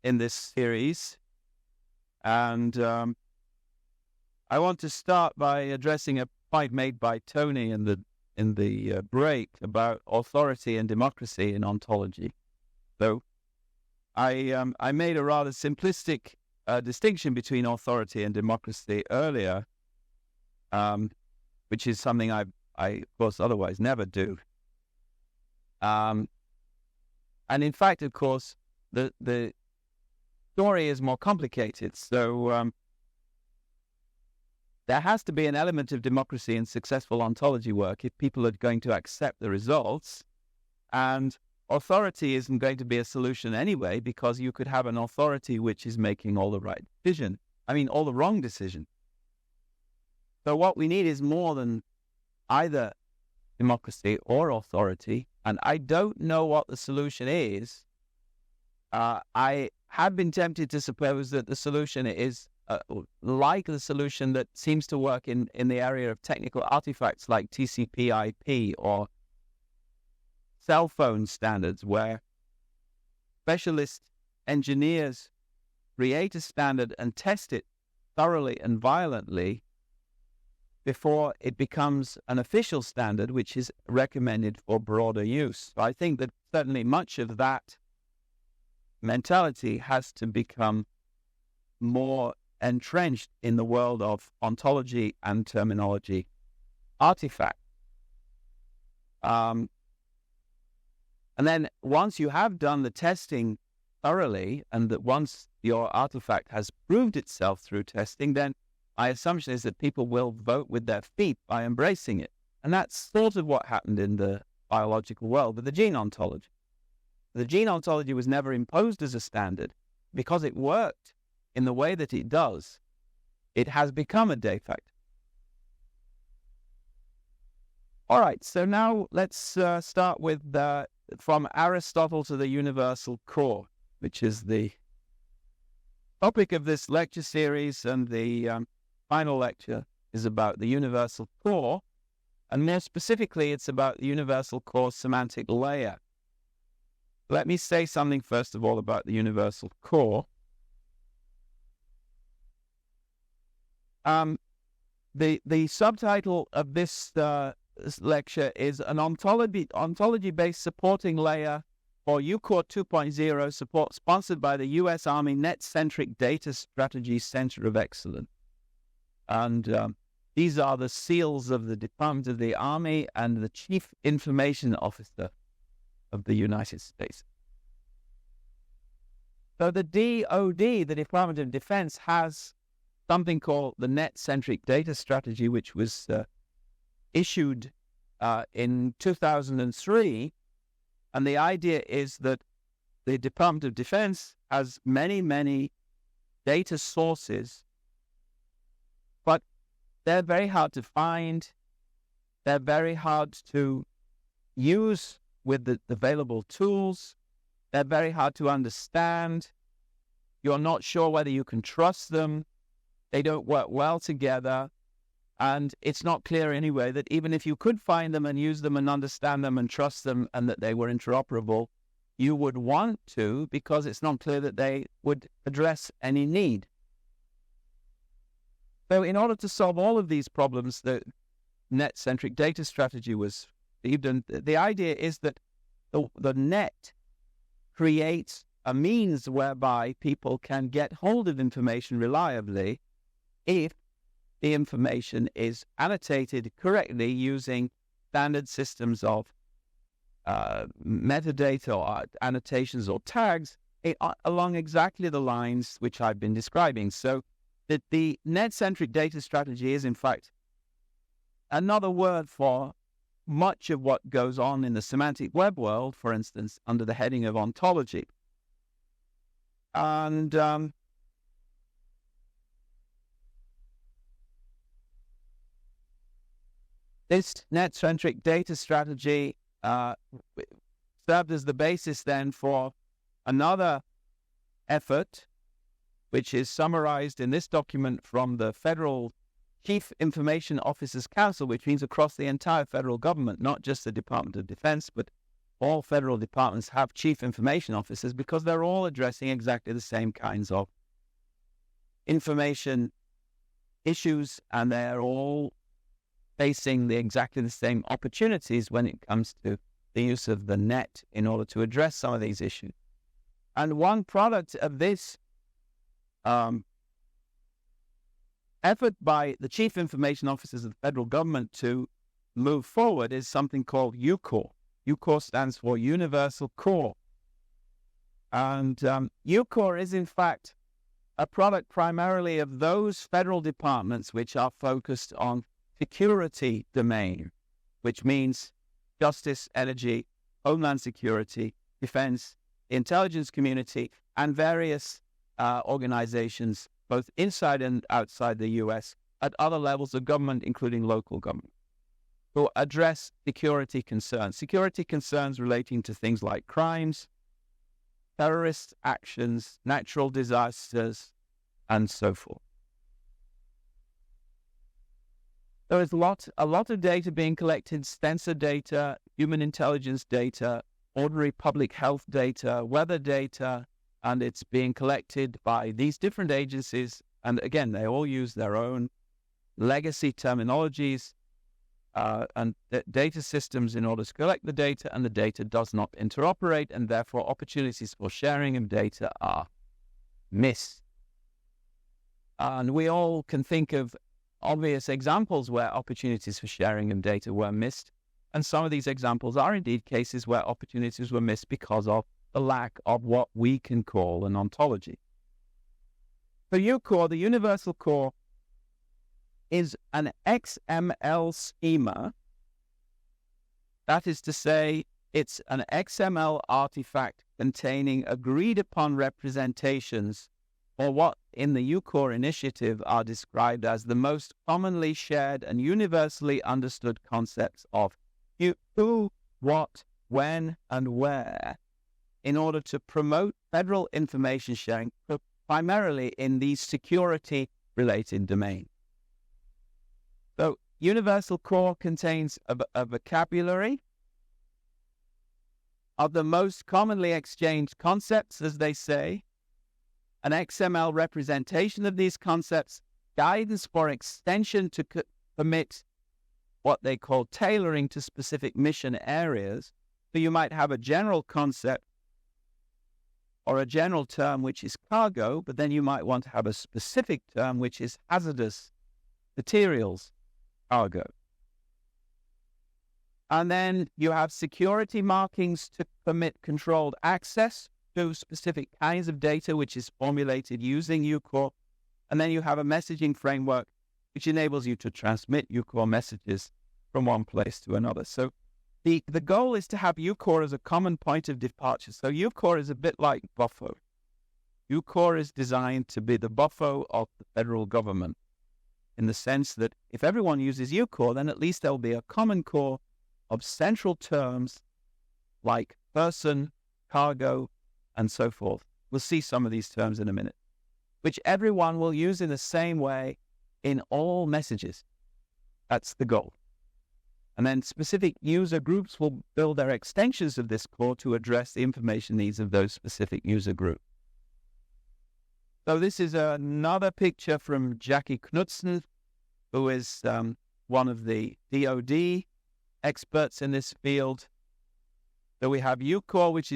in this series, and I want to start by addressing a point made by Tony in the break about authority and democracy in ontology. So I made a rather simplistic distinction between authority and democracy earlier, which is something I of course otherwise never do. And in fact, of course, the story is more complicated. So there has to be an element of democracy in successful ontology work if people are going to accept the results. And authority isn't going to be a solution anyway, because you could have an authority which is making all the all the wrong decision. So what we need is more than either democracy or authority, and I don't know what the solution is. I have been tempted to suppose that the solution is like the solution that seems to work in the area of technical artifacts like TCP/IP or cell phone standards, where specialist engineers create a standard and test it thoroughly and violently before it becomes an official standard which is recommended for broader use. So I think that certainly much of that mentality has to become more entrenched in the world of ontology and terminology artifact. And then once you have done the testing thoroughly, and that once your artifact has proved itself through testing, then my assumption is that people will vote with their feet by embracing it. And that's sort of what happened in the biological world with the gene ontology. The gene ontology was never imposed as a standard. Because it worked in the way that it does, it has become a de facto. All right, so now let's start with from Aristotle to the universal core, which is the topic of this lecture series, and the final lecture is about the universal core, and more specifically, it's about the universal core semantic layer. Let me say something first of all about the universal core. The subtitle of this lecture is an ontology-based supporting layer for UCore 2.0 support, sponsored by the U.S. Army Net-Centric Data Strategy Center of Excellence. And these are the SEALs of the Department of the Army and the Chief Information Officer of the United States. So the DoD, the Department of Defense, has something called the Net-Centric Data Strategy, which was issued in 2003. And the idea is that the Department of Defense has many, many data sources, but they're very hard to find. They're very hard to use with the available tools. They're very hard to understand. You're not sure whether you can trust them. They don't work well together. And it's not clear anyway that even if you could find them and use them and understand them and trust them and that they were interoperable, you would want to, because it's not clear that they would address any need. So in order to solve all of these problems, the net-centric data strategy was conceived. And the idea is that the net creates a means whereby people can get hold of information reliably if the information is annotated correctly using standard systems of metadata or annotations or tags along exactly the lines which I've been describing. So that the net-centric data strategy is, in fact, another word for much of what goes on in the semantic web world, for instance, under the heading of ontology. And this net-centric data strategy served as the basis then for another effort, which is summarized in this document from the Federal Chief Information Officers Council, which means across the entire federal government, not just the Department of Defense, but all federal departments have chief information officers because they're all addressing exactly the same kinds of information issues, and they're all facing exactly the same opportunities when it comes to the use of the net in order to address some of these issues. And one product of this effort by the chief information officers of the federal government to move forward is something called UCore. UCore stands for Universal Core. And UCore is, in fact, a product primarily of those federal departments which are focused on security domain, which means justice, energy, homeland security, defense, intelligence community, and various organizations, both inside and outside the U.S., at other levels of government, including local government, who address security concerns relating to things like crimes, terrorist actions, natural disasters, and so forth. There is a lot of data being collected: sensor data, human intelligence data, ordinary public health data, weather data, and it's being collected by these different agencies. And again, they all use their own legacy terminologies and data systems in order to collect the data, and the data does not interoperate, and therefore opportunities for sharing of data are missed. And we all can think of obvious examples where opportunities for sharing of data were missed, and some of these examples are indeed cases where opportunities were missed because of the lack of what we can call an ontology. For UCore, the Universal Core is an XML schema. That is to say, it's an XML artifact containing agreed-upon representations, or what in the UCore initiative are described as the most commonly shared and universally understood concepts of who, what, when, and where, in order to promote federal information sharing, primarily in the security-related domain. So, Universal Core contains a vocabulary of the most commonly exchanged concepts, as they say, an XML representation of these concepts, guidance for extension to permit what they call tailoring to specific mission areas. So you might have a general concept or a general term which is cargo, but then you might want to have a specific term which is hazardous materials cargo. And then you have security markings to permit controlled access to specific kinds of data, which is formulated using UCore. And then you have a messaging framework which enables you to transmit UCore messages from one place to another. So the goal is to have UCore as a common point of departure. So UCore is a bit like Buffo. UCore is designed to be the Buffo of the federal government, in the sense that if everyone uses UCore, then at least there will be a common core of central terms like person, cargo, and so forth. We'll see some of these terms in a minute, which everyone will use in the same way in all messages. That's the goal. And then specific user groups will build their extensions of this core to address the information needs of those specific user groups. So this is another picture from Jackie Knudsen, who is one of the DoD experts in this field. So we have UCore, which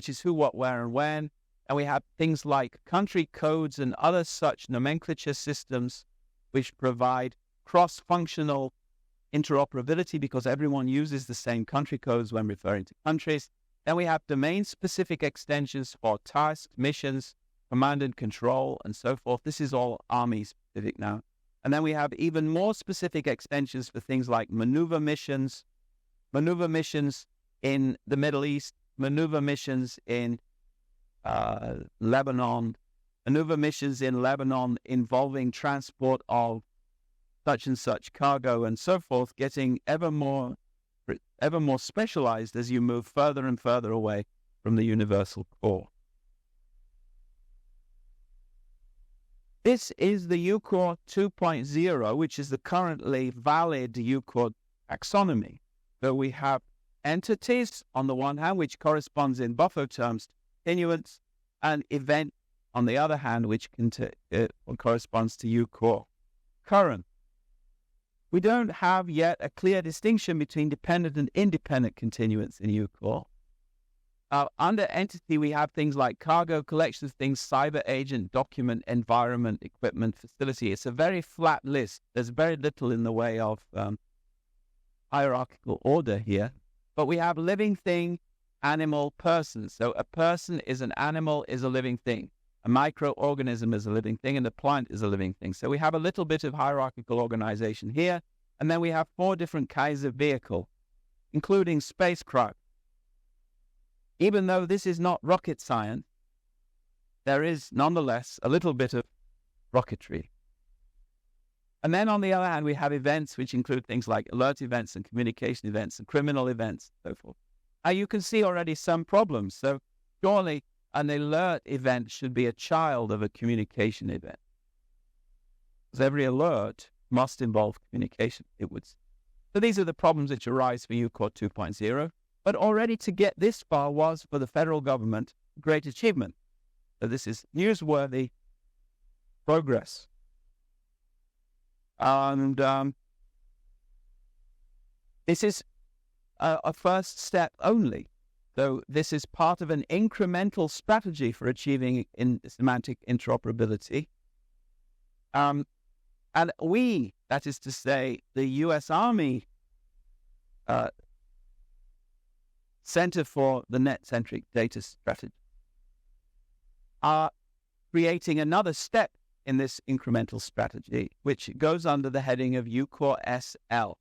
is who, what, where, and when. And we have things like country codes and other such nomenclature systems which provide cross-functional interoperability because everyone uses the same country codes when referring to countries. Then we have domain-specific extensions for tasks, missions, command and control, and so forth. This is all Army-specific now. And then we have even more specific extensions for things like maneuver missions in the Middle East, maneuver missions in Lebanon, maneuver missions in Lebanon involving transport of such and such cargo and so forth, getting ever more specialized as you move further and further away from the Universal Core. This is the UCore 2.0, which is the currently valid UCore taxonomy. So we have entities on the one hand, which corresponds in buffer terms to continuance, and event on the other hand, which corresponds to UCore current. We don't have yet a clear distinction between dependent and independent continuance in UCore. Under entity, we have things like cargo, collection of things, cyber agent, document, environment, equipment, facility. It's a very flat list. There's very little in the way of hierarchical order here. But we have living thing, animal, person. So a person is an animal, is a living thing. A microorganism is a living thing, and a plant is a living thing. So we have a little bit of hierarchical organization here. And then we have 4 different kinds of vehicle, including spacecraft. Even though this is not rocket science, there is nonetheless a little bit of rocketry. And then on the other hand, we have events which include things like alert events and communication events and criminal events and so forth. You can see already some problems. So surely an alert event should be a child of a communication event. Because every alert must involve communication, it would. So these are the problems which arise for UCore 2.0. But already to get this far was, for the federal government, a great achievement. So this is newsworthy progress. And this is a first step only. So this is part of an incremental strategy for achieving semantic interoperability. And we, that is to say, the U.S. Army Center for the Net-Centric Data Strategy, are creating another step in this incremental strategy, which goes under the heading of UCore SL.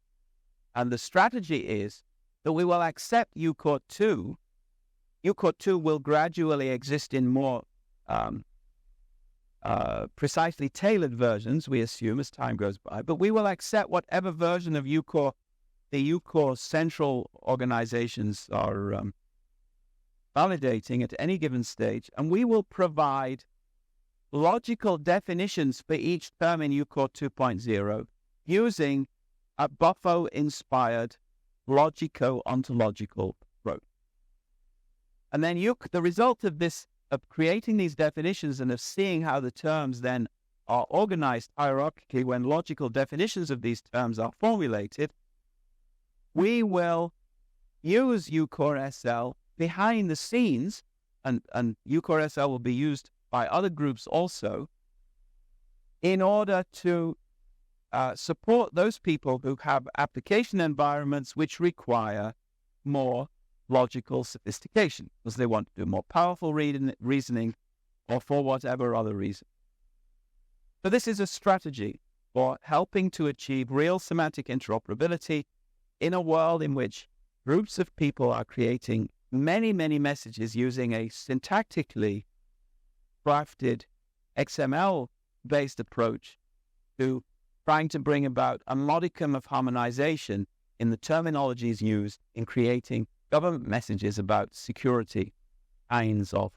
And the strategy is that we will accept UCore 2. UCore 2 will gradually exist in more precisely tailored versions, we assume, as time goes by. But we will accept whatever version of UCore the UCore central organizations are validating at any given stage, and we will provide logical definitions for each term in UCore 2.0 using a Buffo-inspired logico-ontological approach. And then the result of this, of creating these definitions and of seeing how the terms then are organized hierarchically when logical definitions of these terms are formulated, we will use UCore SL behind the scenes, and UCore SL will be used by other groups also, in order to support those people who have application environments which require more logical sophistication, because they want to do more powerful reasoning or for whatever other reason. So this is a strategy for helping to achieve real semantic interoperability in a world in which groups of people are creating many, many messages using a syntactically crafted XML-based approach to trying to bring about a modicum of harmonization in the terminologies used in creating government messages about security kinds of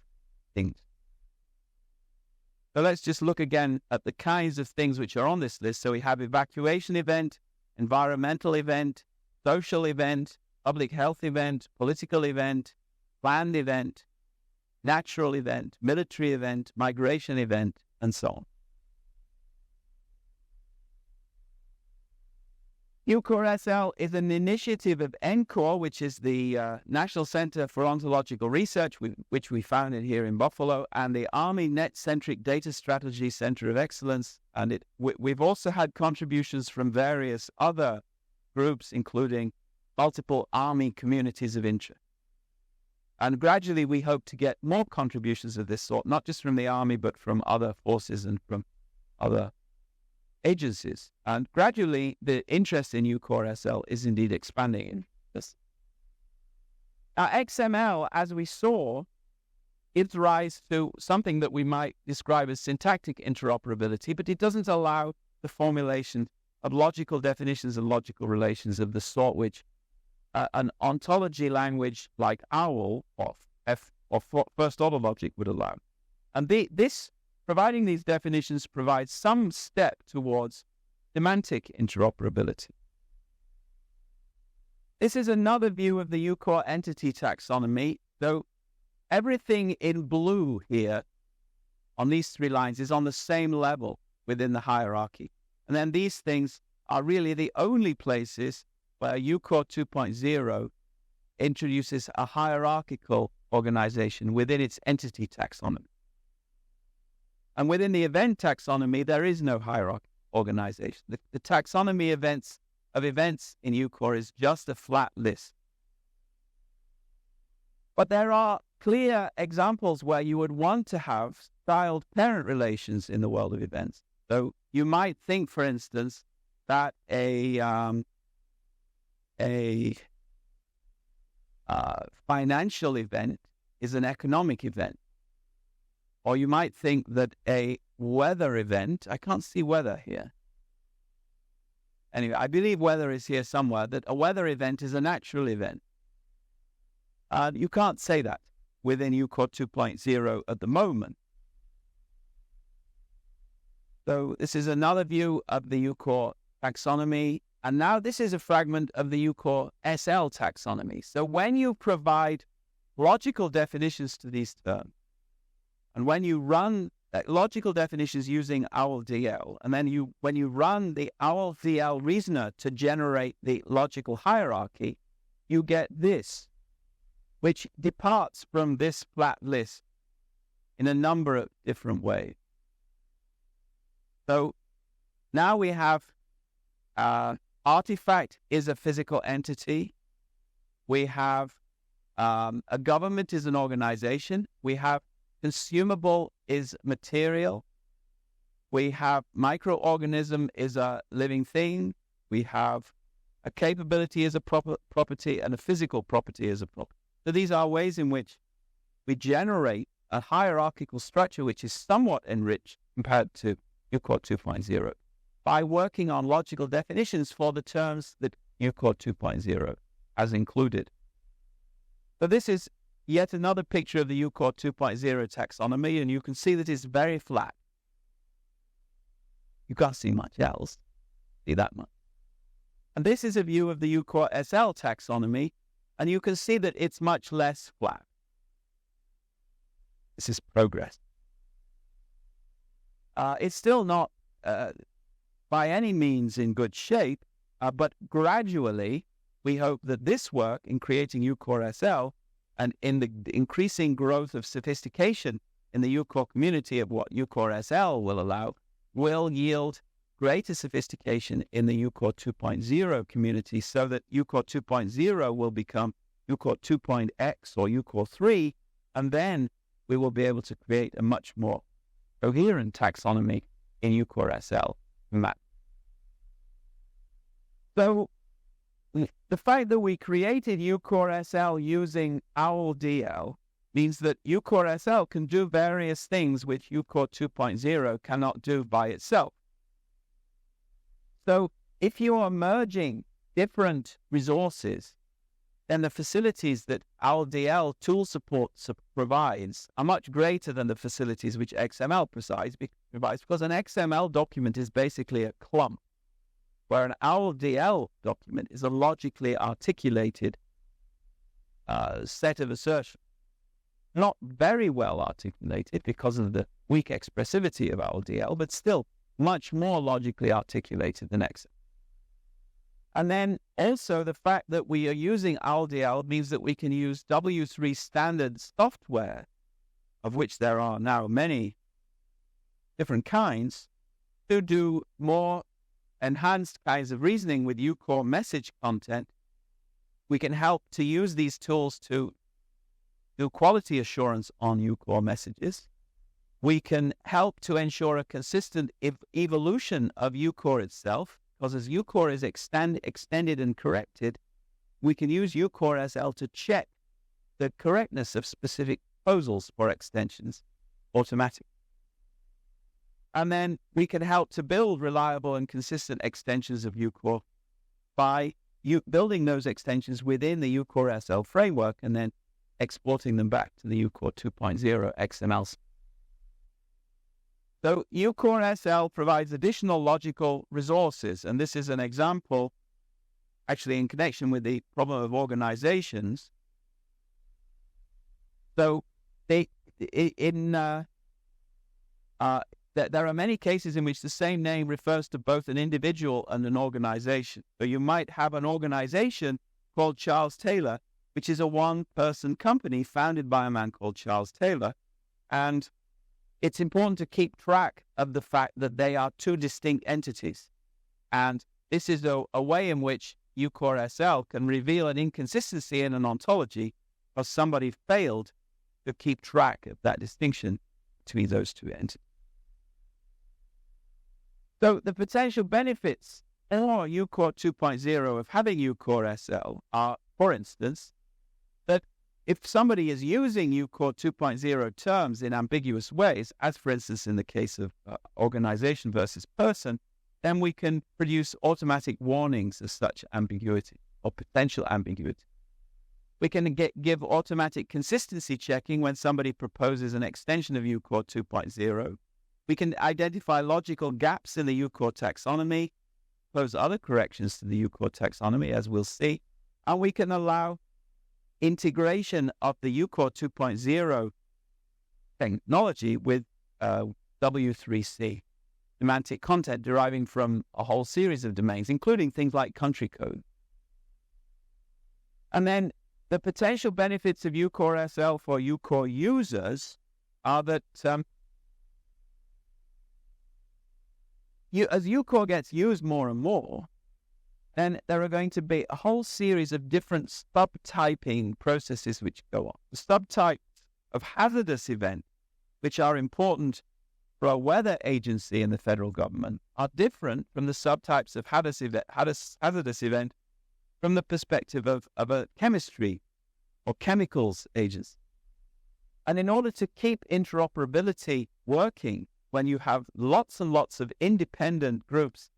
things. So let's just look again at the kinds of things which are on this list. So we have evacuation event, environmental event, social event, public health event, political event, planned event, natural event, military event, migration event, and so on. UCore SL is an initiative of NCORE, which is the National Center for Ontological Research, which we founded here in Buffalo, and the Army Net-Centric Data Strategy Center of Excellence. And we've also had contributions from various other groups, including multiple Army communities of interest. And gradually we hope to get more contributions of this sort, not just from the Army, but from other forces and from other agencies. And gradually the interest in UCore SL is indeed expanding in this. Now XML, as we saw, gives rise to something that we might describe as syntactic interoperability, but it doesn't allow the formulation of logical definitions and logical relations of the sort which an ontology language like OWL or first order logic would allow. And providing these definitions provides some step towards semantic interoperability. This is another view of the UCore entity taxonomy, though everything in blue here on these three lines is on the same level within the hierarchy. And then these things are really the only places where UCore 2.0 introduces a hierarchical organization within its entity taxonomy. And within the event taxonomy, there is no hierarchical organization. The taxonomy of events in UCore is just a flat list. But there are clear examples where you would want to have child-parent relations in the world of events. So you might think, for instance, that a financial event is an economic event. Or you might think that a weather event, I can't see weather here. Anyway, I believe weather is here somewhere, that a weather event is a natural event. You can't say that within UCore 2.0 at the moment. So this is another view of the UCore taxonomy. And now this is a fragment of the UCore SL taxonomy. So when you provide logical definitions to these terms, and when you run logical definitions using OWL-DL, and then when you run the OWL-DL reasoner to generate the logical hierarchy, you get this, which departs from this flat list in a number of different ways. So now we have artifact is a physical entity. We have a government is an organization. We have consumable is material. We have microorganism is a living thing. We have a capability as a property and a physical property as a property. So these are ways in which we generate a hierarchical structure which is somewhat enriched compared to UCore 2.0 by working on logical definitions for the terms that UCore 2.0 has included. So this is yet another picture of the UCore 2.0 taxonomy, and you can see that it's very flat. You can't see much else. See that much. And this is a view of the UCore SL taxonomy, and you can see that it's much less flat. This is progress. It's still not by any means in good shape, but gradually we hope that this work in creating UCore SL and in the increasing growth of sophistication in the UCore community of what UCore SL will allow, will yield greater sophistication in the UCore 2.0 community, so that UCore 2.0 will become UCore 2.x or UCore 3, and then we will be able to create a much more coherent taxonomy in UCore SL map. So the fact that we created UCore SL using OWL-DL means that UCore SL can do various things which UCore 2.0 cannot do by itself. So if you are merging different resources, then the facilities that OWL-DL tool support provides are much greater than the facilities which XML provides, because an XML document is basically a clump, where an OWL-DL document is a logically articulated set of assertions. Not very well articulated because of the weak expressivity of OWL-DL, but still much more logically articulated than XML. And then also the fact that we are using OWL-DL means that we can use W3 standard software, of which there are now many different kinds, to do more enhanced kinds of reasoning with UCore message content. We can help to use these tools to do quality assurance on UCore messages. We can help to ensure a consistent evolution of UCore itself, because as UCore is extended and corrected, we can use UCore SL to check the correctness of specific proposals for extensions automatically. And then we can help to build reliable and consistent extensions of UCore by building those extensions within the UCore SL framework and then exporting them back to the UCore 2.0 XML. So UCore SL provides additional logical resources, and this is an example actually in connection with the problem of organizations. So there are many cases in which the same name refers to both an individual and an organization. So you might have an organization called Charles Taylor, which is a one-person company founded by a man called Charles Taylor. And it's important to keep track of the fact that they are two distinct entities. And this is a way in which UCore SL can reveal an inconsistency in an ontology because somebody failed to keep track of that distinction between those two entities. So the potential benefits for UCore 2.0 of having UCore SL are, for instance, that if somebody is using UCore 2.0 terms in ambiguous ways, as for instance in the case of organization versus person, then we can produce automatic warnings of such ambiguity or potential ambiguity. We can give automatic consistency checking when somebody proposes an extension of UCore 2.0. We can identify logical gaps in the UCore taxonomy, propose other corrections to the UCore taxonomy, as we'll see, and we can allow integration of the UCore 2.0 technology with W3C, semantic content deriving from a whole series of domains, including things like country code. And then the potential benefits of UCore SL for UCore users are that as UCore gets used more and more, then there are going to be a whole series of different subtyping processes which go on. The subtypes of hazardous event, which are important for a weather agency in the federal government, are different from the subtypes of hazardous event from the perspective of a chemistry or chemicals agency. And in order to keep interoperability working, when you have lots and lots of independent groups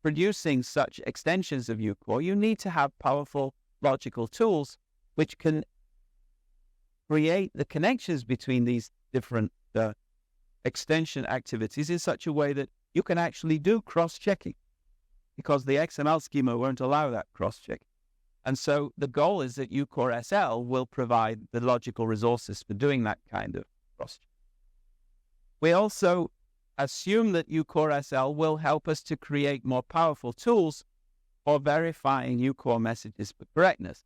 producing such extensions of UCore, you need to have powerful logical tools which can create the connections between these different extension activities in such a way that you can actually do cross-checking, because the XML schema won't allow that cross-checking. And so the goal is that UCore SL will provide the logical resources for doing that kind of cross-checking. We also assume that UCore SL will help us to create more powerful tools for verifying UCore messages for correctness.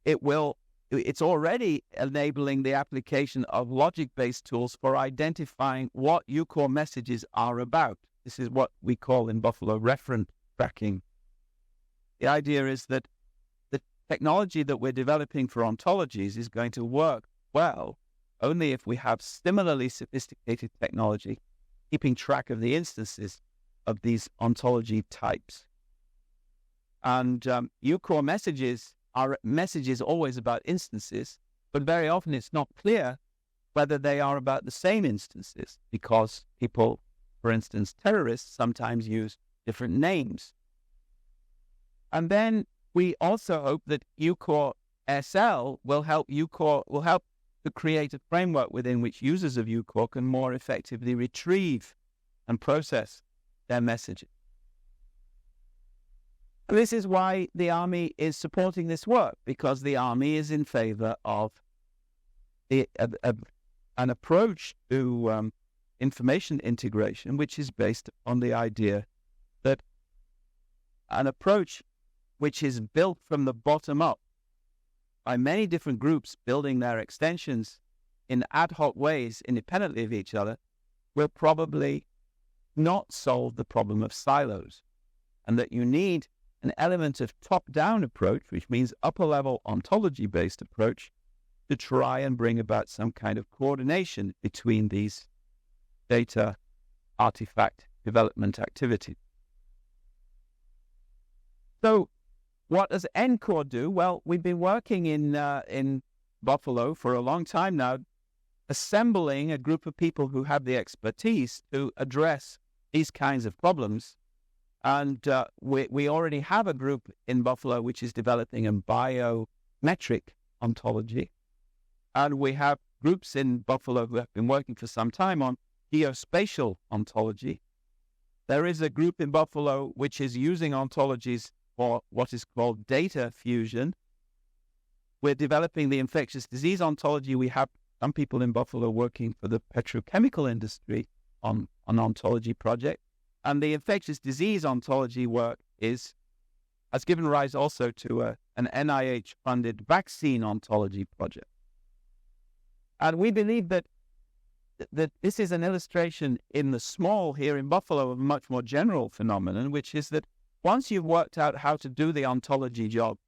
It's already enabling the application of logic-based tools for identifying what UCore messages are about. This is what we call in Buffalo referent tracking. The idea is that the technology that we're developing for ontologies is going to work well only if we have similarly sophisticated technology keeping track of the instances of these ontology types. And UCore messages are messages always about instances, but very often it's not clear whether they are about the same instances, because people, for instance, terrorists, sometimes use different names. And then we also hope that UCore SL will help to create a framework within which users of UCore can more effectively retrieve and process their messages. And this is why the Army is supporting this work, because the Army is in favor of an approach to information integration, which is based on the idea that an approach which is built from the bottom up by many different groups building their extensions in ad hoc ways independently of each other will probably not solve the problem of silos, and that you need an element of top-down approach, which means upper-level ontology-based approach, to try and bring about some kind of coordination between these data artifact development activities. So what does NCORE do? Well, we've been working in Buffalo for a long time now, assembling a group of people who have the expertise to address these kinds of problems. And we already have a group in Buffalo which is developing a biometric ontology. And we have groups in Buffalo who have been working for some time on geospatial ontology. There is a group in Buffalo which is using ontologies for what is called data fusion. We're developing the infectious disease ontology. We have some people in Buffalo working for the petrochemical industry on an ontology project. And the infectious disease ontology work has given rise also to an NIH-funded vaccine ontology project. And we believe that this is an illustration in the small here in Buffalo of a much more general phenomenon, which is that once you've worked out how to do the ontology job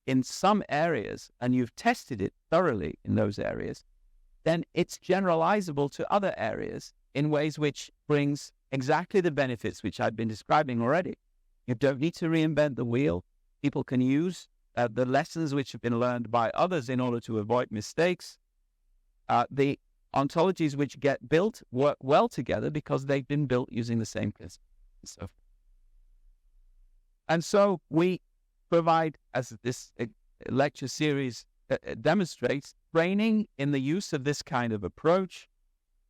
in some areas and you've tested it thoroughly in those areas, then it's generalizable to other areas in ways which brings exactly the benefits which I've been describing already. You don't need to reinvent the wheel. People can use the lessons which have been learned by others in order to avoid mistakes. The ontologies which get built work well together because they've been built using the same principles. And so we provide, as this lecture series demonstrates, training in the use of this kind of approach.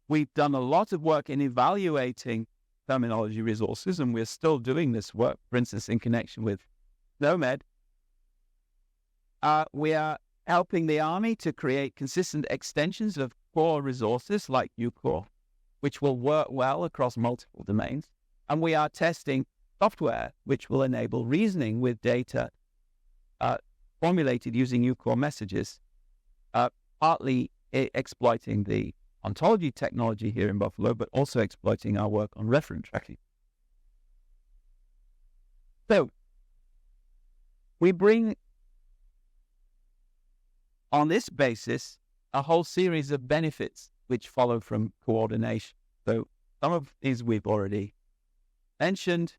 We've done a lot of work in evaluating terminology resources, and we're still doing this work, for instance, in connection with NOMED. We are helping the Army to create consistent extensions of core resources like UCore, which will work well across multiple domains. And we are testing software which will enable reasoning with data formulated using UCore messages, partly exploiting the ontology technology here in Buffalo, but also exploiting our work on referent tracking. So we bring on this basis a whole series of benefits which follow from coordination. So some of these we've already mentioned.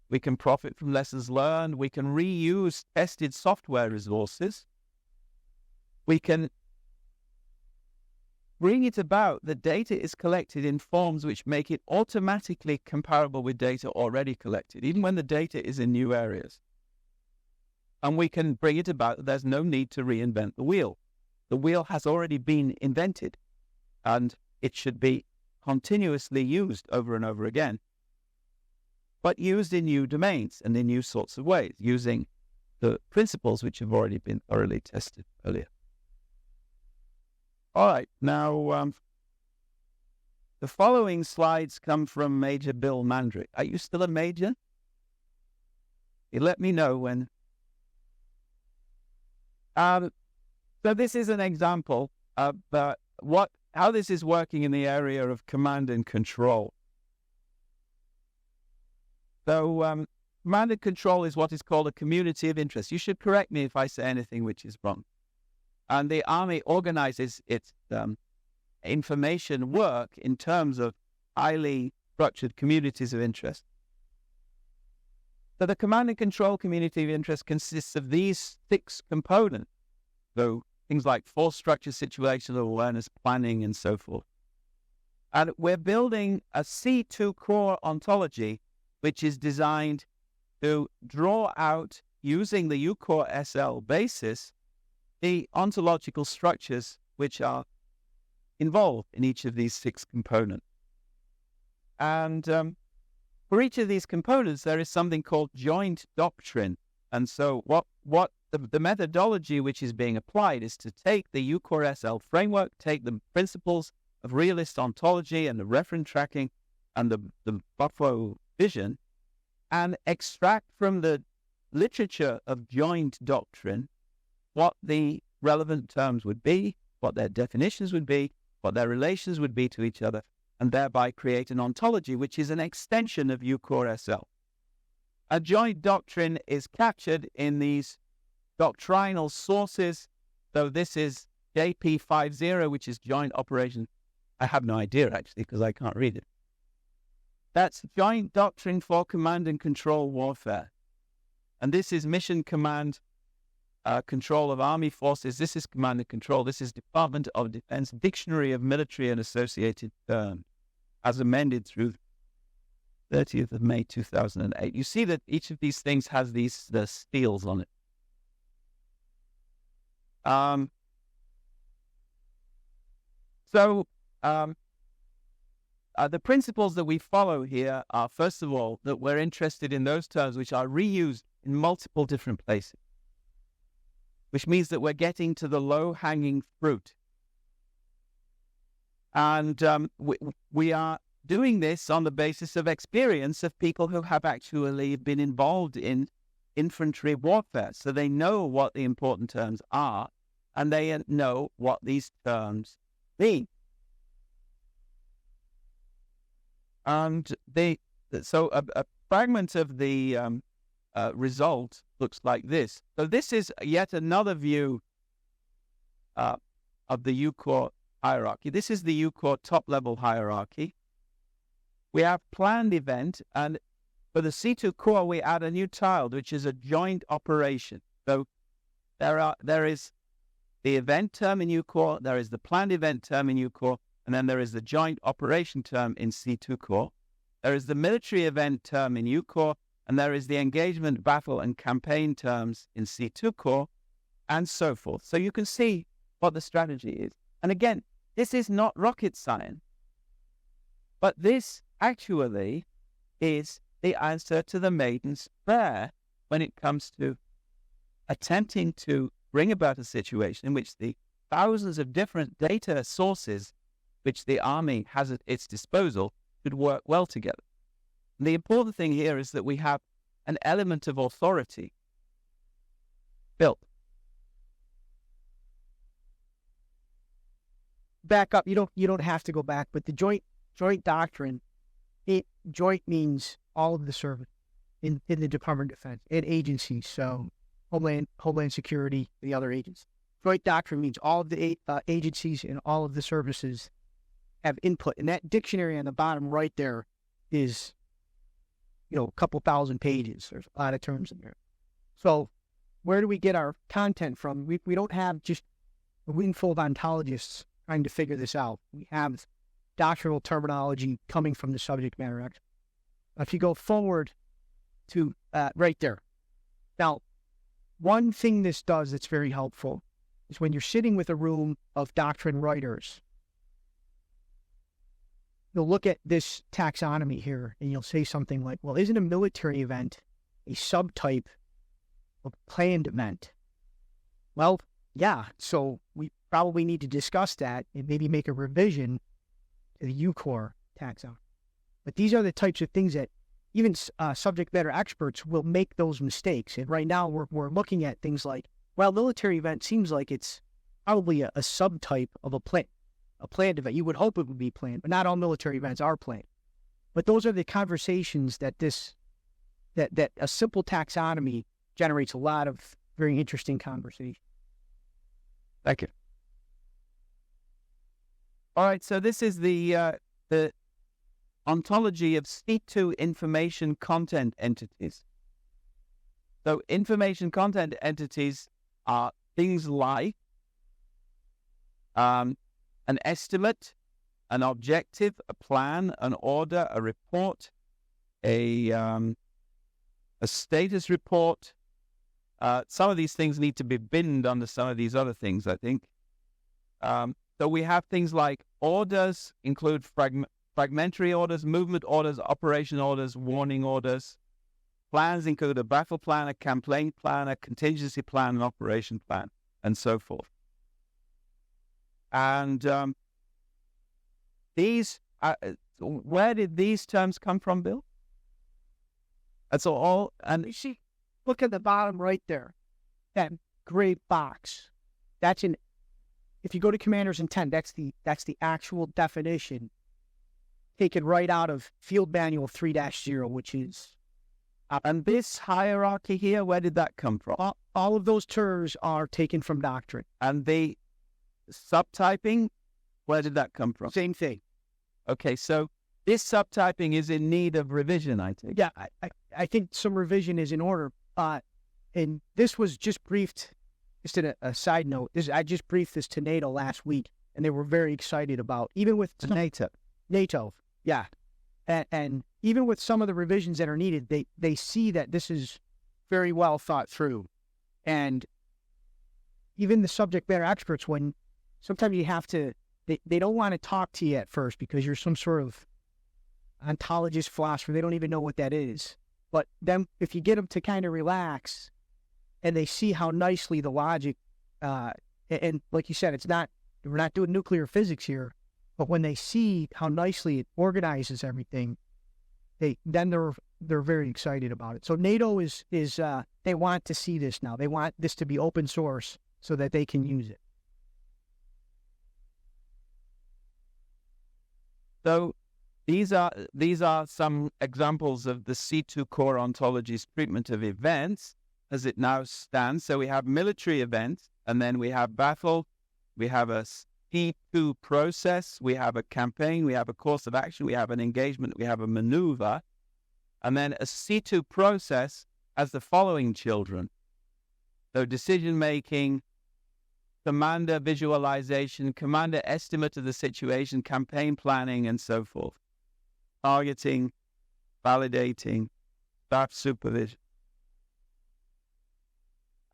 We can profit from lessons learned. We can reuse tested software resources. We can bring it about that data is collected in forms which make it automatically comparable with data already collected, even when the data is in new areas. And we can bring it about that there's no need to reinvent the wheel. The wheel has already been invented, and it should be continuously used over and over again, but used in new domains and in new sorts of ways, using the principles which have already been thoroughly tested earlier. All right, now the following slides come from Major Bill Mandrick. Are you still a major? You let me know when. So this is an example of how this is working in the area of command and control. So command and control is what is called a community of interest. You should correct me if I say anything which is wrong. And the Army organizes its information work in terms of highly structured communities of interest. So the command and control community of interest consists of these 6 components. So things like force structure, situational awareness, planning, and so forth. And we're building a C2 core ontology, which is designed to draw out, using the UCore SL basis, the ontological structures which are involved in each of these 6 components. And for each of these components, there is something called joint doctrine. And so what the methodology which is being applied is to take the UCore SL framework, take the principles of realist ontology and the referent tracking and the Buffalo vision, and extract from the literature of joint doctrine what the relevant terms would be, what their definitions would be, what their relations would be to each other, and thereby create an ontology which is an extension of UCore SL. A joint doctrine is captured in these doctrinal sources. So this is JP50, which is Joint Operation. I have no idea, actually, because I can't read it. That's Joint Doctrine for Command and Control Warfare. And this is Mission Command Control of Army Forces. This is Command and Control. This is Department of Defense Dictionary of Military and Associated Terms, as amended through 30th of May 2008. You see that each of these things has the steels on it. the principles that we follow here are, first of all, that we're interested in those terms which are reused in multiple different places, which means that we're getting to the low-hanging fruit. And we are doing this on the basis of experience of people who have actually been involved in infantry warfare. So they know what the important terms are, and they know what these terms mean. And so a fragment of the result looks like this. So this is yet another view of the UCore hierarchy. This is the UCore top-level hierarchy. We have planned event, and for the C2 core, we add a new child, which is a joint operation. So there is the event term in UCore, there is the planned event term in UCore, and then there is the joint operation term in C2 core. There is the military event term in UCore, and there is the engagement, battle, and campaign terms in C2 core, and so forth. So you can see what the strategy is. And again, this is not rocket science, but this actually is the answer to the maiden's prayer when it comes to attempting to bring about a situation in which the thousands of different data sources which the army has at its disposal should work well together. And the important thing here is that we have an element of authority built. Back up. You don't have to go back, but the joint doctrine, joint means all of the service in the Department of Defense and agencies. So Homeland Security, the other agencies. Joint doctrine means all of the agencies and all of the services have input. And that dictionary on the bottom right there is, a couple thousand pages. There's a lot of terms in there. So where do we get our content from? We don't have just a room full of ontologists trying to figure this out. We have doctrinal terminology coming from the subject matter expert. If you go forward to right there. Now, one thing this does that's very helpful is when you're sitting with a room of doctrine writers, you'll look at this taxonomy here and you'll say something like, well, isn't a military event a subtype of planned event? Well, yeah, so we probably need to discuss that and maybe make a revision to the UCore taxonomy. But these are the types of things that even subject matter experts will make those mistakes. And right now we're looking at things like, well, military event seems like it's probably a subtype of a planned event. You would hope it would be planned, but not all military events are planned. But those are the conversations that that a simple taxonomy generates a lot of very interesting conversation. Thank you. All right, so this is the ontology of C2 information content entities. So information content entities are things like an estimate, an objective, a plan, an order, a report, a status report. Some of these things need to be binned under some of these other things, I think. So we have things like orders include fragmentary orders, movement orders, operation orders, warning orders. Plans include a battle plan, a campaign plan, a contingency plan, an operation plan, and so forth. And where did these terms come from, Bill? That's all. And you see, look at the bottom right there, that gray box. If you go to Commander's Intent, that's the actual definition taken right out of Field Manual 3-0, which is... And this hierarchy here, where did that come from? All of those terms are taken from doctrine. And the subtyping, where did that come from? Same thing. Okay, so this subtyping is in need of revision, I think. Yeah, I think some revision is in order. And this was just briefed, just in a side note, I just briefed this to NATO last week, and they were very excited about, even with... NATO, yeah. And even with some of the revisions that are needed, they see that this is very well thought through. And even the subject matter experts, when sometimes you have to, they don't want to talk to you at first because you're some sort of ontologist, philosopher, they don't even know what that is. But then if you get them to kind of relax and they see how nicely the logic, and like you said, we're not doing nuclear physics here, but when they see how nicely it organizes everything, they're very excited about it. So NATO is they want to see this now. They want this to be open source so that they can use it. So these are some examples of the C2 core ontology's treatment of events as it now stands. So we have military events, and then we have battle, we have a C2 process, we have a campaign, we have a course of action, we have an engagement, we have a maneuver, and then a C2 process has the following children. So decision-making, commander visualization, commander estimate of the situation, campaign planning, and so forth. Targeting, validating, staff supervision.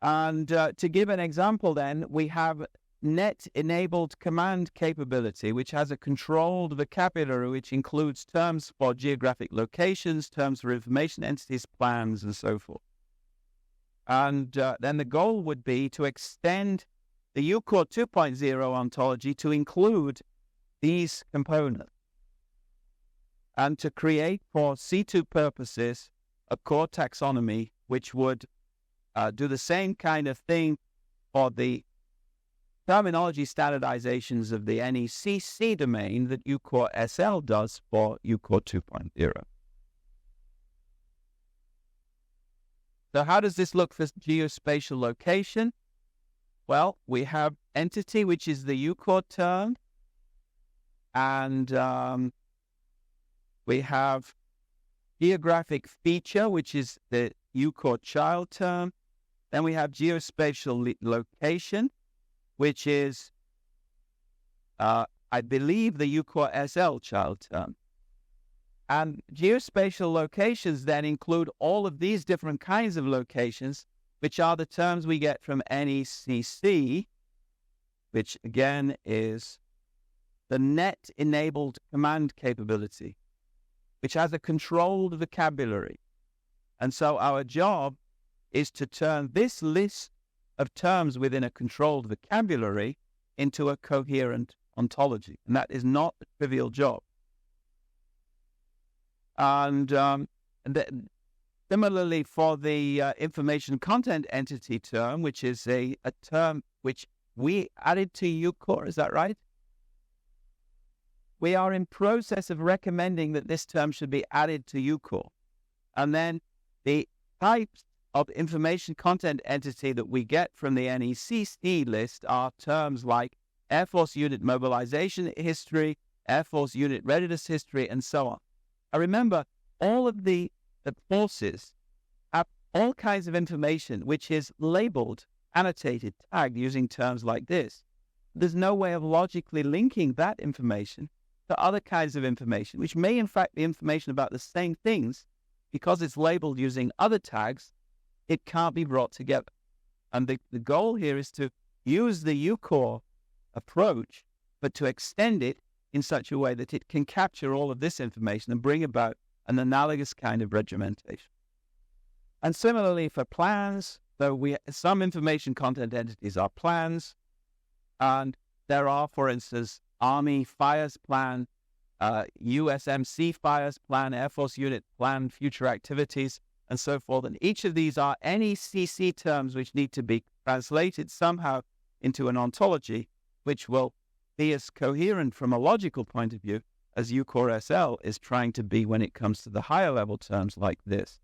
And to give an example then, we have net-enabled command capability, which has a controlled vocabulary, which includes terms for geographic locations, terms for information entities, plans, and so forth. And then the goal would be to extend the UCore 2.0 ontology to include these components and to create for C2 purposes a core taxonomy which would do the same kind of thing for the terminology standardizations of the NECC domain that UCore SL does for UCore 2.0. So how does this look for geospatial location? Well, we have entity, which is the UCore term, and we have geographic feature, which is the UCore child term. Then we have geospatial location, which is, I believe, the UCore SL child term. And geospatial locations then include all of these different kinds of locations, which are the terms we get from NECC, which again is the net-enabled command capability, which has a controlled vocabulary. And so our job is to turn this list of terms within a controlled vocabulary into a coherent ontology. And that is not a trivial job. And similarly for the information content entity term, which is a term which we added to UCore, is that right? We are in process of recommending that this term should be added to UCore. And then the types of information content entity that we get from the NECC list are terms like Air Force Unit Mobilization History, Air Force Unit Readiness History, and so on. I remember all of the forces have all kinds of information which is labeled, annotated, tagged using terms like this. There's no way of logically linking that information to other kinds of information, which may in fact be information about the same things. Because it's labeled using other tags, it can't be brought together. And the goal here is to use the UCore approach, but to extend it in such a way that it can capture all of this information and bring about an analogous kind of regimentation. And similarly for plans, though some information content entities are plans, and there are, for instance, Army Fires Plan, USMC Fires Plan, Air Force Unit Plan, Future Activities, and so forth. And each of these are NECC terms which need to be translated somehow into an ontology, which will be as coherent from a logical point of view as UCore SL is trying to be when it comes to the higher level terms like this.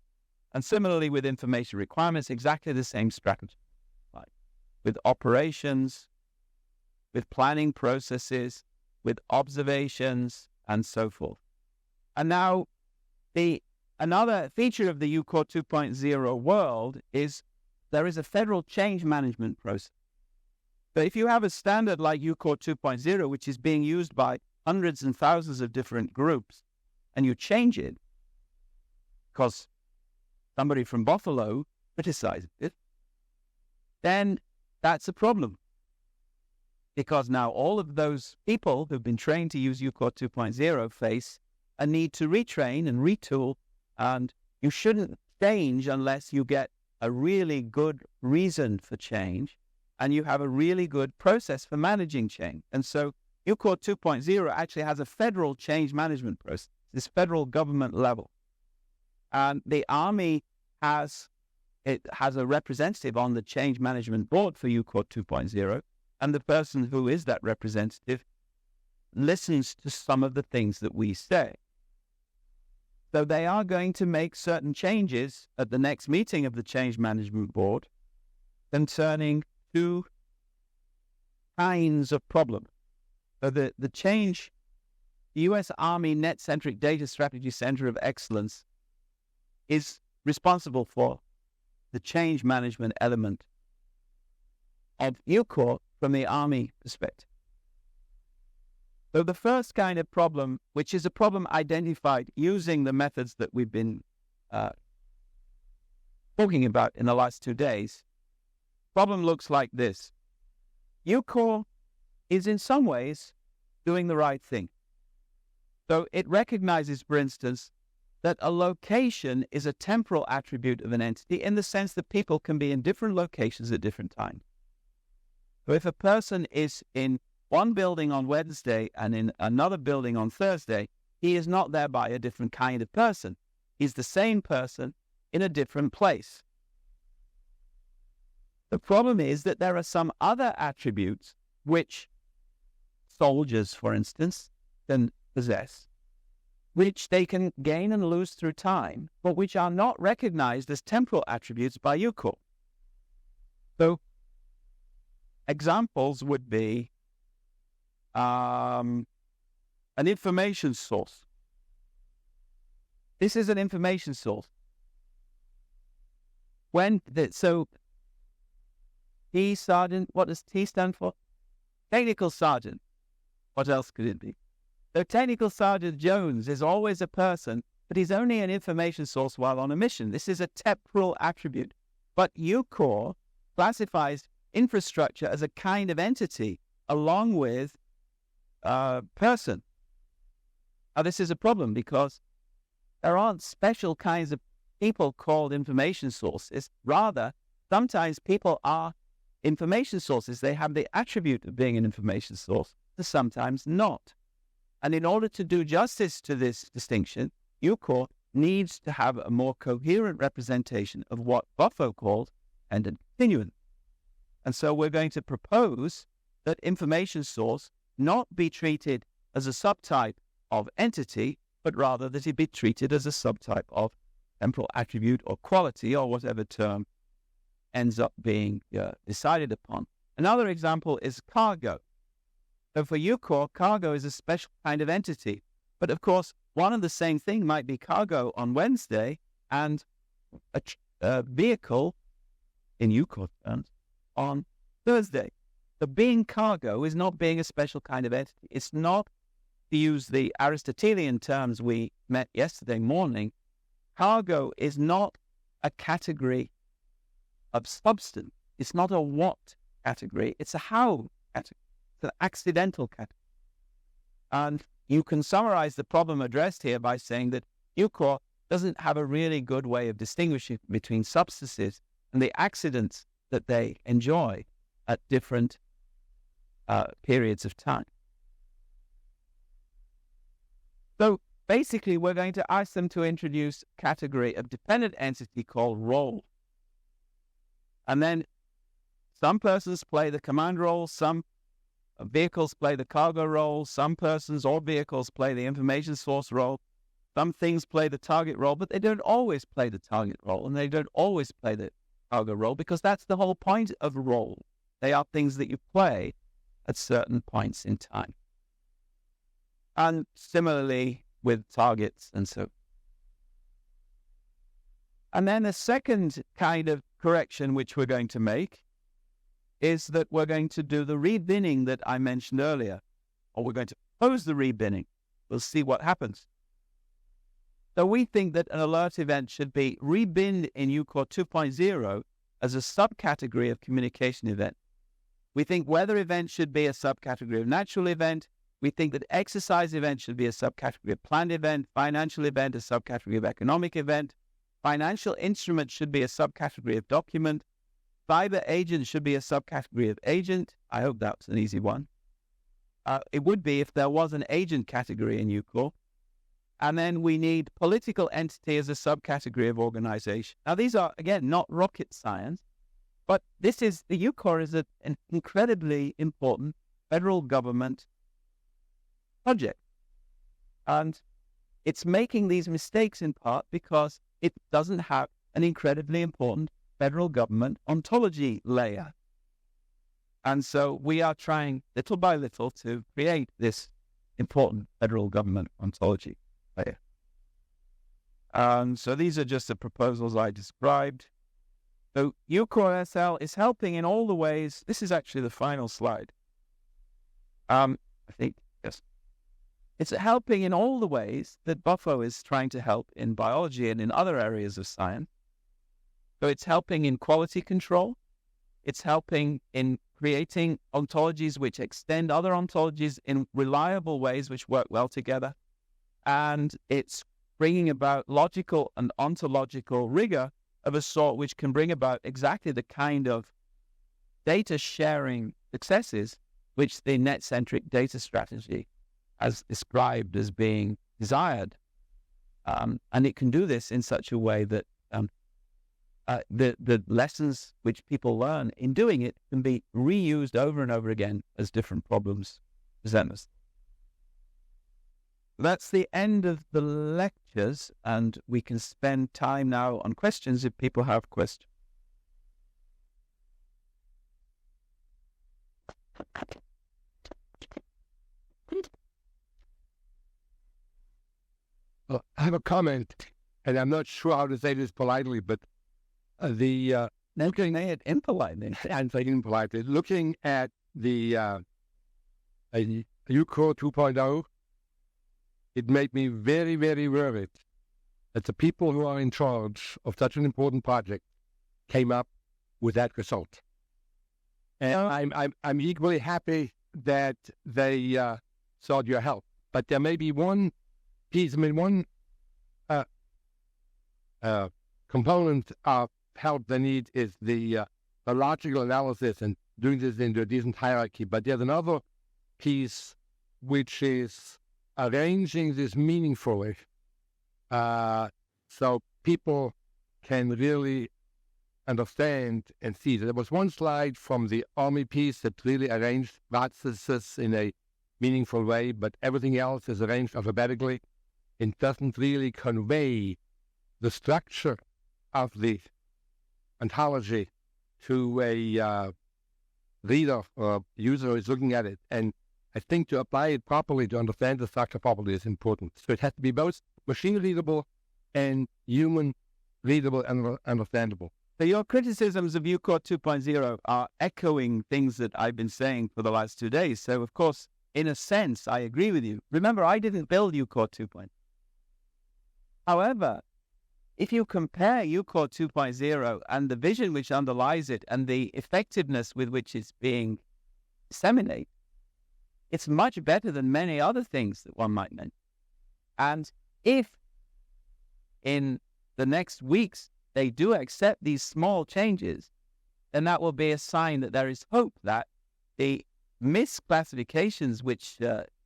And similarly with information requirements, exactly the same strategy. Like with operations, with planning processes, with observations, and so forth. And now another feature of the UCore 2.0 world is there is a federal change management process. So if you have a standard like UCore 2.0, which is being used by hundreds and thousands of different groups, and you change it because somebody from Buffalo criticized it, then that's a problem. Because now all of those people who've been trained to use UCore 2.0 face a need to retrain and retool, and you shouldn't change unless you get a really good reason for change and you have a really good process for managing change. And so UCore 2.0 actually has a federal change management process, this federal government level. And the Army has a representative on the change management board for UCore 2.0, and the person who is that representative listens to some of the things that we say. So they are going to make certain changes at the next meeting of the change management board concerning two kinds of problems. So the U.S. Army Net-Centric Data Strategy Center of Excellence is responsible for the change management element of UCore from the Army perspective. So the first kind of problem, which is a problem identified using the methods that we've been talking about in the last 2 days, problem looks like this. UCore is in some ways doing the right thing. So it recognizes, for instance, that a location is a temporal attribute of an entity in the sense that people can be in different locations at different times. So if a person is in one building on Wednesday and in another building on Thursday, he is not thereby a different kind of person. He's the same person in a different place. The problem is that there are some other attributes which soldiers, for instance, can possess, which they can gain and lose through time, but which are not recognized as temporal attributes by UCore. So examples would be an information source. This is an information source. T Sergeant, what does T stand for? Technical Sergeant. What else could it be? So Technical Sergeant Jones is always a person, but he's only an information source while on a mission. This is a temporal attribute. But UCore classifies infrastructure as a kind of entity along with person. Now, this is a problem because there aren't special kinds of people called information sources. Rather, sometimes people are information sources. They have the attribute of being an information source, but sometimes not. And in order to do justice to this distinction, UCore needs to have a more coherent representation of what Buffo called dependent continuance. And so we're going to propose that information source not be treated as a subtype of entity, but rather that it be treated as a subtype of temporal attribute or quality or whatever term ends up being decided upon. Another example is cargo. So for UCore, cargo is a special kind of entity. But of course, one and the same thing might be cargo on Wednesday and a vehicle, in UCore terms, on Thursday. So being cargo is not being a special kind of entity. It's not, to use the Aristotelian terms we met yesterday morning, cargo is not a category of substance. It's not a what category. It's a how category. It's an accidental category. And you can summarize the problem addressed here by saying that UCore doesn't have a really good way of distinguishing between substances and the accidents that they enjoy at different periods of time. So basically, we're going to ask them to introduce a category of dependent entity called role. And then some persons play the command role, some vehicles play the cargo role, some persons or vehicles play the information source role, some things play the target role, but they don't always play the target role, and they don't always play the cargo role, because that's the whole point of role. They are things that you play at certain points in time. And similarly with targets and so. And then the second kind of correction which we're going to make is that we're going to do the rebinning that I mentioned earlier, or we're going to propose the rebinning. We'll see what happens. So we think that an alert event should be rebinned in UCore 2.0 as a subcategory of communication event. We think weather event should be a subcategory of natural event, We think that exercise event should be a subcategory of planned event, financial event a subcategory of economic event, financial instrument should be a subcategory of document, cyber agent should be a subcategory of agent. I hope that's an easy one. It would be if there was an agent category in UCore. And then we need political entity as a subcategory of organization. Now, these are, again, not rocket science, but the UCore is an incredibly important federal government project. And it's making these mistakes in part because it doesn't have an incredibly important federal government ontology layer. And so we are trying little by little to create this important federal government ontology layer. So these are just the proposals I described. So UCore SL is helping in all the ways. This is actually the final slide. I think, yes. It's helping in all the ways that Buffo is trying to help in biology and in other areas of science. So it's helping in quality control. It's helping in creating ontologies which extend other ontologies in reliable ways which work well together. And it's bringing about logical and ontological rigor of a sort which can bring about exactly the kind of data sharing successes which the net-centric data strategy has described as being desired. And it can do this in such a way that the lessons which people learn in doing it can be reused over and over again as different problems present us. That's the end of the lectures, and we can spend time now on questions if people have questions. Well, I have a comment, and I'm not sure how to say this politely, but Looking at impolitely. and saying impolitely, looking at the UCore 2.0, it made me very, very worried that the people who are in charge of such an important project came up with that result. And I'm equally happy that they sought your help, but there may be one piece, one component of help they need is the logical analysis and doing this into a decent hierarchy. But there's another piece which is arranging this meaningfully so people can really understand and see. There was one slide from the Army piece that really arranged processes in a meaningful way, but everything else is arranged alphabetically. It doesn't really convey the structure of the ontology to a reader or user who is looking at it. And I think to apply it properly, to understand the structure properly is important. So it has to be both machine readable and human readable and understandable. So your criticisms of UCore 2.0 are echoing things that I've been saying for the last 2 days. So, of course, in a sense, I agree with you. Remember, I didn't build UCore 2.0. However, if you compare UCore 2.0 and the vision which underlies it and the effectiveness with which it's being disseminated, it's much better than many other things that one might mention. And if in the next weeks they do accept these small changes, then that will be a sign that there is hope that the misclassifications which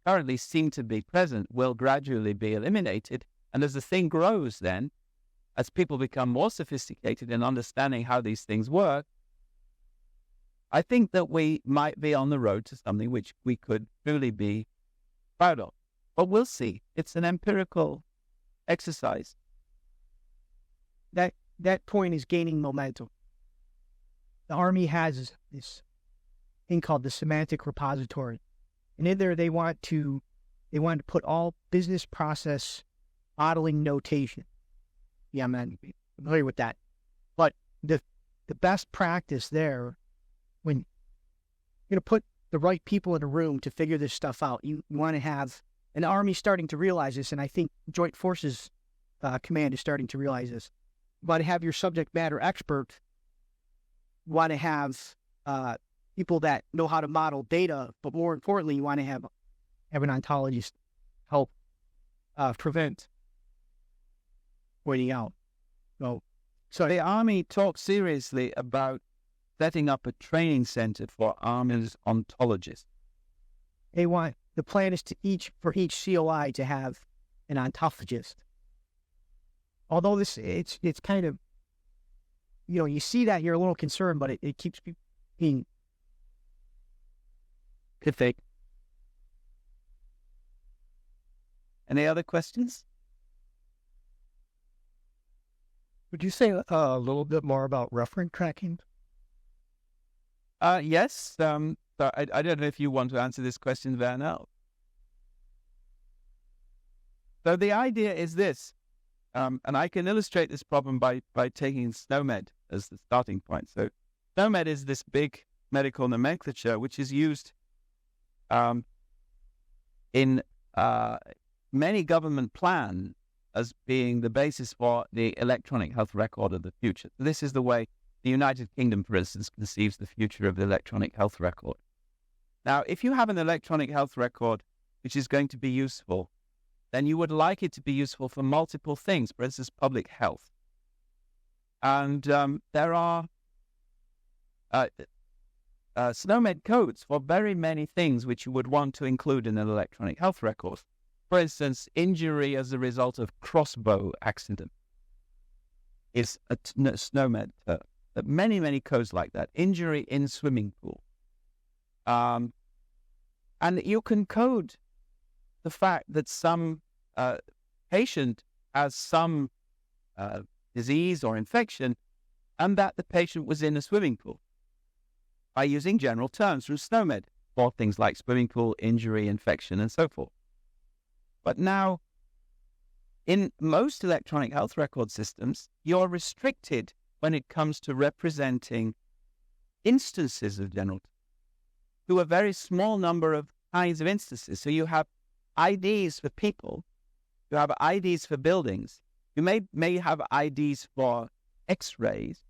currently seem to be present will gradually be eliminated. And as the thing grows then, as people become more sophisticated in understanding how these things work, I think that we might be on the road to something which we could truly be proud of. But we'll see. It's an empirical exercise. That point is gaining momentum. The Army has this thing called the semantic repository. And in there they want to put all business process modeling notation. Yeah, I'm not familiar with that. But the best practice there, when you're going to put the right people in a room to figure this stuff out, you want to have an Army starting to realize this, and I think Joint Forces Command is starting to realize this. You want to have your subject matter expert. You want to have people that know how to model data, but more importantly, you want to have have an ontologist help prevent waiting out. So the Army talks seriously about setting up a training center for Army's ontologists. The plan is for each COI to have an ontologist. Although it's kind of, you see that, you're a little concerned, but it keeps people being. Could they? Any other questions? Would you say a little bit more about reference tracking? Yes. So I don't know if you want to answer this question, Vernel. So the idea is this, and I can illustrate this problem by taking SNOMED as the starting point. So SNOMED is this big medical nomenclature which is used in many government plans as being the basis for the electronic health record of the future. This is the way the United Kingdom, for instance, conceives the future of the electronic health record. Now, if you have an electronic health record which is going to be useful, then you would like it to be useful for multiple things, for instance, public health. And there are SNOMED codes for very many things which you would want to include in an electronic health record. For instance, injury as a result of crossbow accident is a SNOMED term. Many, many codes like that. Injury in swimming pool. And you can code the fact that some patient has some disease or infection and that the patient was in a swimming pool by using general terms from SNOMED for things like swimming pool, injury, infection, and so forth. But now, in most electronic health record systems, you're restricted when it comes to representing instances of general terms to a very small number of kinds of instances. So you have IDs for people, you have IDs for buildings, you may have IDs for X-rays,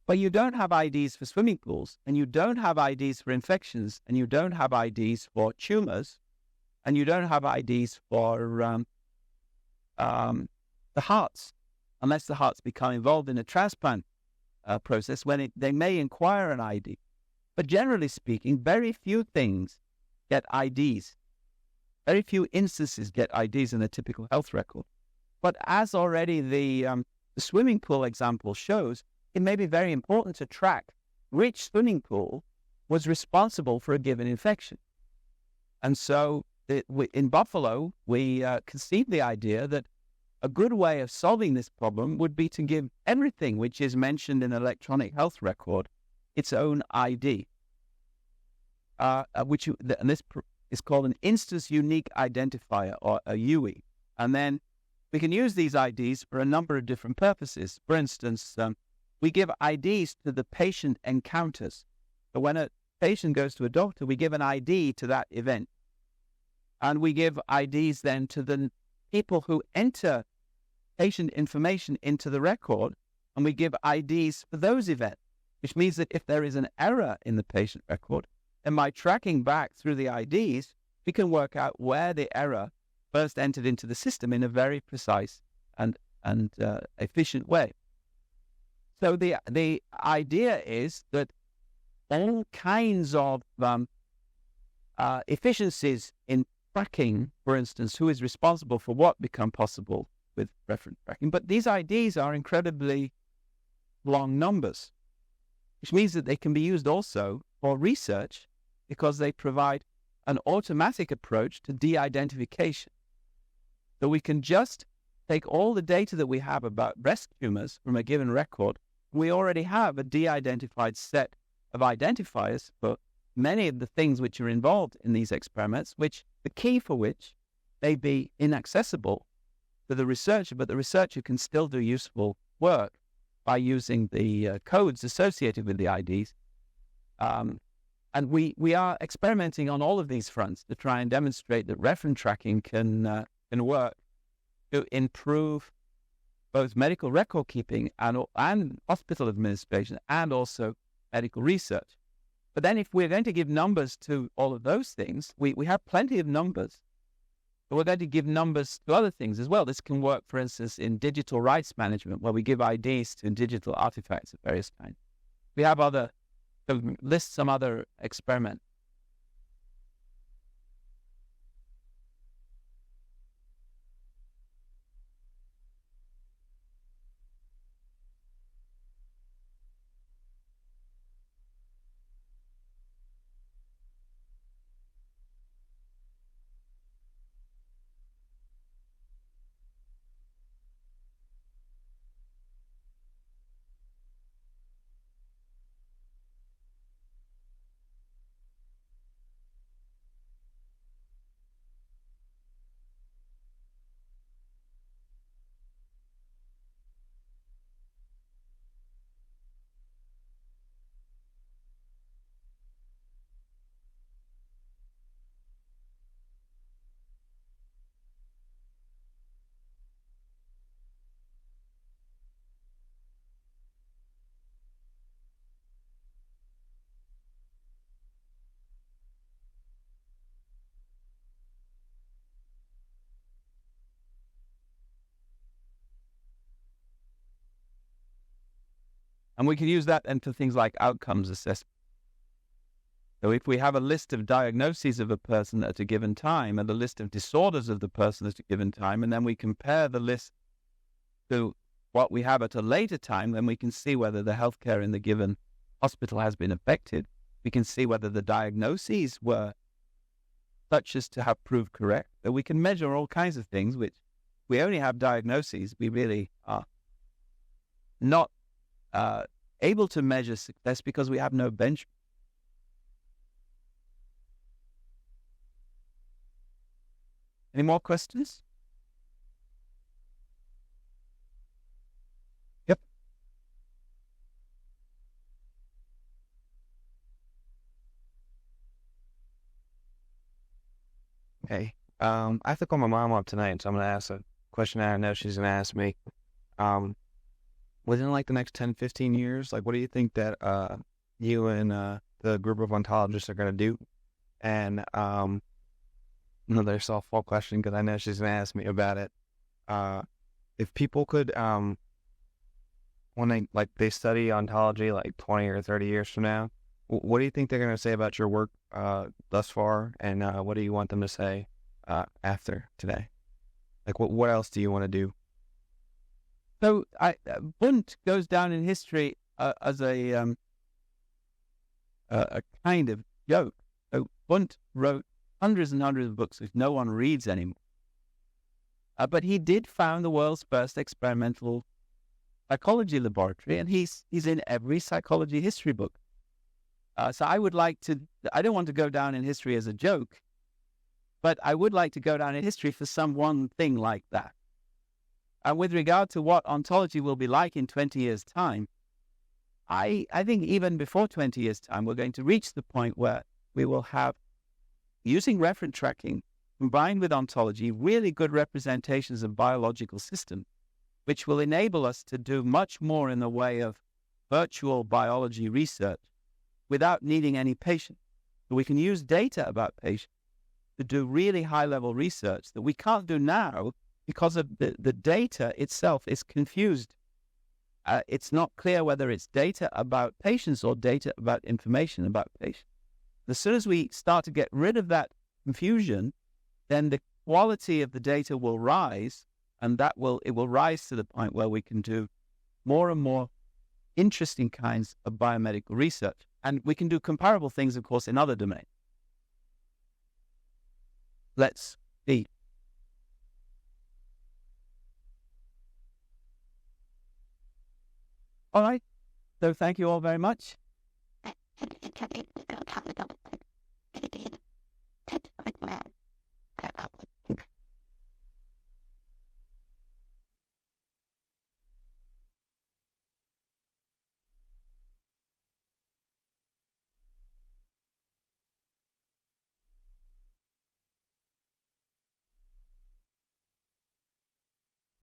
but you don't have IDs for swimming pools, and you don't have IDs for infections, and you don't have IDs for tumors, and you don't have IDs for the hearts, unless the hearts become involved in a transplant process when they may inquire an ID. But generally speaking, very few things get IDs. Very few instances get IDs in a typical health record. But as already the swimming pool example shows, it may be very important to track which swimming pool was responsible for a given infection. And so in Buffalo, we conceived the idea that a good way of solving this problem would be to give everything which is mentioned in an electronic health record its own ID, and this is called an instance unique identifier, or a UE. And then we can use these IDs for a number of different purposes. For instance, we give IDs to the patient encounters. So when a patient goes to a doctor, we give an ID to that event. And we give IDs then to the people who enter patient information into the record, and we give IDs for those events, which means that if there is an error in the patient record, then by tracking back through the IDs, we can work out where the error first entered into the system in a very precise and efficient way. So the idea is that all kinds of efficiencies in tracking, for instance, who is responsible for what, become possible with reference tracking. But these IDs are incredibly long numbers, which means that they can be used also for research because they provide an automatic approach to de-identification. So we can just take all the data that we have about breast tumors from a given record. We already have a de-identified set of identifiers for many of the things which are involved in these experiments, which the key for which may be inaccessible to the researcher, but the researcher can still do useful work by using the codes associated with the IDs. And we are experimenting on all of these fronts to try and demonstrate that reference tracking can work to improve both medical record keeping and hospital administration and also medical research. But then if we're going to give numbers to all of those things, we have plenty of numbers. But we're going to give numbers to other things as well. This can work, for instance, in digital rights management, where we give IDs to digital artifacts of various kinds. We have other, so list some other experiment. And we can use that into things like outcomes assessment. So if we have a list of diagnoses of a person at a given time and a list of disorders of the person at a given time, and then we compare the list to what we have at a later time, then we can see whether the healthcare in the given hospital has been affected. We can see whether the diagnoses were such as to have proved correct. That we can measure all kinds of things, which we only have diagnoses. We really are not able to measure success because we have no benchmark. Any more questions? Yep. Hey, I have to call my mom up tonight, so I'm going to ask a question I know she's going to ask me. Within like the next 10, 15 years, like what do you think that you and the group of ontologists are going to do? And another softball question, because I know she's going to ask me about it. If people could, when they study ontology like 20 or 30 years from now, what do you think they're going to say about your work thus far? And what do you want them to say after today? Like what else do you want to do? So Wundt goes down in history as a kind of joke. So Wundt wrote hundreds and hundreds of books which no one reads anymore. But he did found the world's first experimental psychology laboratory, and he's in every psychology history book. So I don't want to go down in history as a joke, but I would like to go down in history for some one thing like that. And with regard to what ontology will be like in 20 years' time, I think even before 20 years' time, we're going to reach the point where we will have, using referent tracking, combined with ontology, really good representations of biological systems, which will enable us to do much more in the way of virtual biology research without needing any patient. So we can use data about patients to do really high-level research that we can't do now because of the data itself is confused. It's not clear whether it's data about patients or data about information about patients. As soon as we start to get rid of that confusion, then the quality of the data will rise, and it will rise to the point where we can do more and more interesting kinds of biomedical research. And we can do comparable things, of course, in other domains. Let's see. All right. So thank you all very much.